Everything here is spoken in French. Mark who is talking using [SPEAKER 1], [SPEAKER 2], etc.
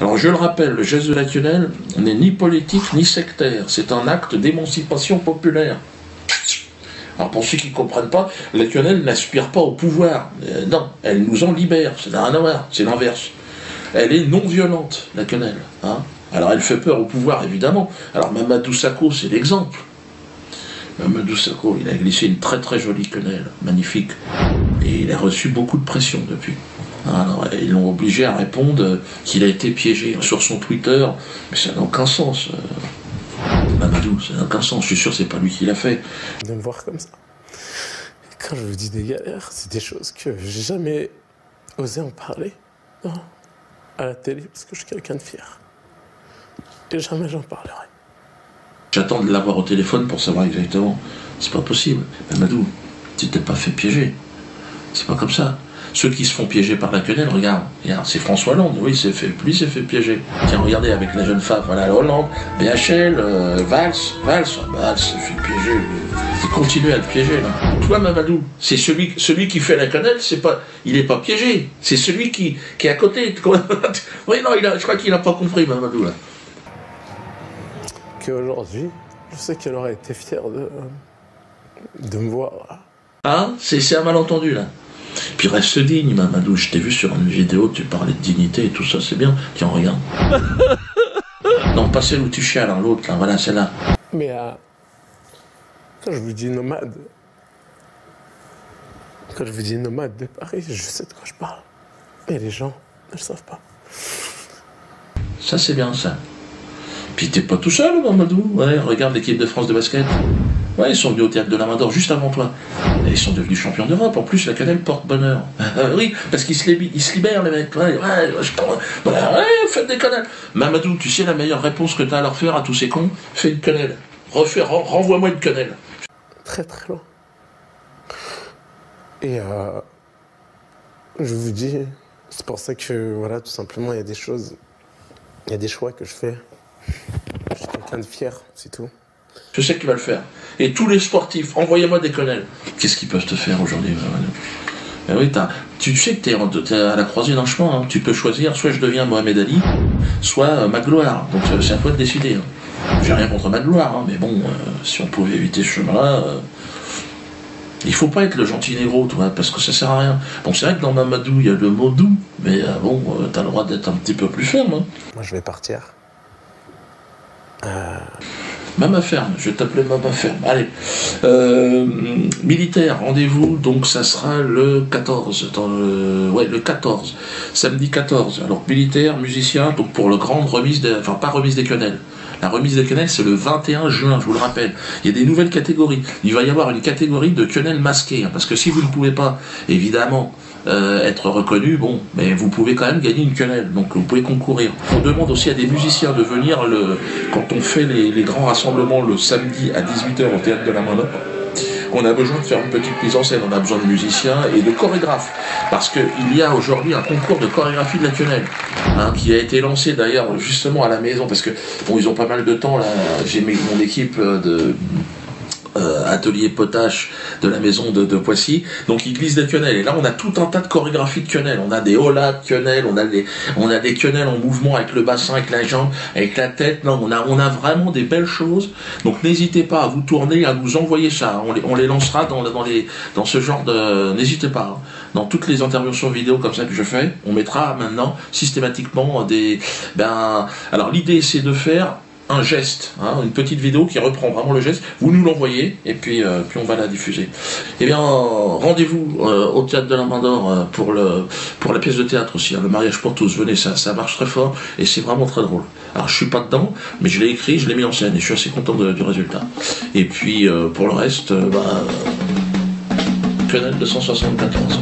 [SPEAKER 1] Alors je le rappelle, le geste de la quenelle n'est ni politique ni sectaire, c'est un acte d'émancipation populaire. Alors pour ceux qui ne comprennent pas, la quenelle n'aspire pas au pouvoir, non, elle nous en libère, ça n'a rien à voir, c'est l'inverse. Elle est non violente, la quenelle. Hein. Alors elle fait peur au pouvoir, évidemment. Alors Mamadou Sakho, c'est l'exemple. Mamadou Sakho, il a glissé une très très jolie quenelle, magnifique. Et il a reçu beaucoup de pression depuis. Alors, ils l'ont obligé à répondre qu'il a été piégé sur son Twitter. Mais ça n'a aucun sens. Mamadou, ça n'a aucun sens. Je suis sûr que c'est pas lui qui l'a fait.
[SPEAKER 2] De me voir comme ça. Et quand je vous dis des galères, c'est des choses que j'ai jamais osé en parler. Non. À la télé, parce que je suis quelqu'un de fier. Et jamais j'en parlerai.
[SPEAKER 1] J'attends de l'avoir au téléphone pour savoir exactement. C'est pas possible. Mamadou, tu t'es pas fait piéger. C'est pas comme ça. Ceux qui se font piéger par la quenelle, regarde, c'est François Hollande, oui, lui s'est fait piéger. Tiens, regardez avec la jeune femme, voilà, Hollande, BHL, Valls s'est fait piéger. Il continue à le piéger, là. Toi, Mamadou, c'est celui qui fait la quenelle, il n'est pas piégé, c'est celui qui est à côté. Oui, non, je crois qu'il n'a pas compris, Mamadou, là.
[SPEAKER 2] Qu'aujourd'hui, je sais qu'elle aurait été fière de me voir.
[SPEAKER 1] Hein? C'est un malentendu, là. Puis reste digne, Mamadou. Je t'ai vu sur une vidéo, tu parlais de dignité et tout ça, c'est bien. Tiens, regarde. Non, pas celle où tu chiales, hein, l'autre, là, voilà, celle-là.
[SPEAKER 2] Mais quand je vous dis nomade de Paris, je sais de quoi je parle. Mais les gens ne le savent pas.
[SPEAKER 1] Ça, c'est bien, ça. Puis t'es pas tout seul, Mamadou. Ouais, regarde l'équipe de France de basket. Ouais, ils sont venus au théâtre de la Main-d'Or juste avant toi. Et ils sont devenus champions d'Europe. En plus, la quenelle porte bonheur. Oui, parce qu'ils se libèrent, les mecs. Ouais, faites des quenelles. Mamadou, tu sais la meilleure réponse que t'as à leur faire à tous ces cons? Fais une quenelle. Renvoie-moi une quenelle.
[SPEAKER 2] Très très loin. Et je vous dis, c'est pour ça que, voilà, tout simplement, il y a des choses, il y a des choix que je fais. Je suis quelqu'un de fier, c'est tout.
[SPEAKER 1] Je sais que tu vas le faire. Et tous les sportifs, envoyez-moi des quenelles. Qu'est-ce qu'ils peuvent te faire aujourd'hui, Mamadou? Oui, tu sais que t'es à la croisée d'un chemin. Hein. Tu peux choisir, soit je deviens Mohamed Ali, soit Magloire. Donc c'est à toi de décider. Hein. J'ai rien contre Magloire, hein, mais bon, si on pouvait éviter ce chemin-là... Il faut pas être le gentil négro, toi, parce que ça sert à rien. Bon, c'est vrai que dans Mamadou, il y a le mot doux, mais t'as le droit d'être un petit peu plus ferme. Hein.
[SPEAKER 2] Moi, je vais partir.
[SPEAKER 1] Mama Ferme, je vais t'appeler Mama Ferme. Allez. Militaire, rendez-vous, donc ça sera le 14. Le 14. Samedi 14. Alors, militaire, musicien, donc pour le grande remise pas remise des quenelles. La remise des quenelles, c'est le 21 juin, je vous le rappelle. Il y a des nouvelles catégories. Il va y avoir une catégorie de quenelles masquées, hein, parce que si vous ne pouvez pas, évidemment, être reconnu, bon, mais vous pouvez quand même gagner une quenelle, donc vous pouvez concourir. On demande aussi à des musiciens de venir, quand on fait les grands rassemblements le samedi à 18 h au théâtre de la Main-d'Or. On a besoin de faire une petite mise en scène, on a besoin de musiciens et de chorégraphes, parce qu'il y a aujourd'hui un concours de chorégraphie de la quenelle, hein, qui a été lancé d'ailleurs justement à la maison, parce que bon, ils ont pas mal de temps là. J'ai mon équipe de atelier potache de la maison de Poissy, donc ils glissent des quenelles, et là on a tout un tas de chorégraphies de quenelles, on a des holas de quenelles, on a des quenelles en mouvement avec le bassin, avec la jambe, avec la tête, non, on a vraiment des belles choses, donc n'hésitez pas à vous tourner, à nous envoyer ça, on les lancera dans ce genre de... N'hésitez pas, hein. Dans toutes les interventions vidéo comme ça que je fais, on mettra maintenant systématiquement alors l'idée c'est de faire un geste, hein, une petite vidéo qui reprend vraiment le geste, vous nous l'envoyez et puis on va la diffuser. Eh bien, rendez-vous au théâtre de la Main-d'Or pour la pièce de théâtre aussi, hein, le mariage pour tous, venez, ça marche très fort et c'est vraiment très drôle. Alors je suis pas dedans, mais je l'ai écrit, je l'ai mis en scène et je suis assez content du résultat. Et puis pour le reste, quenelle 274.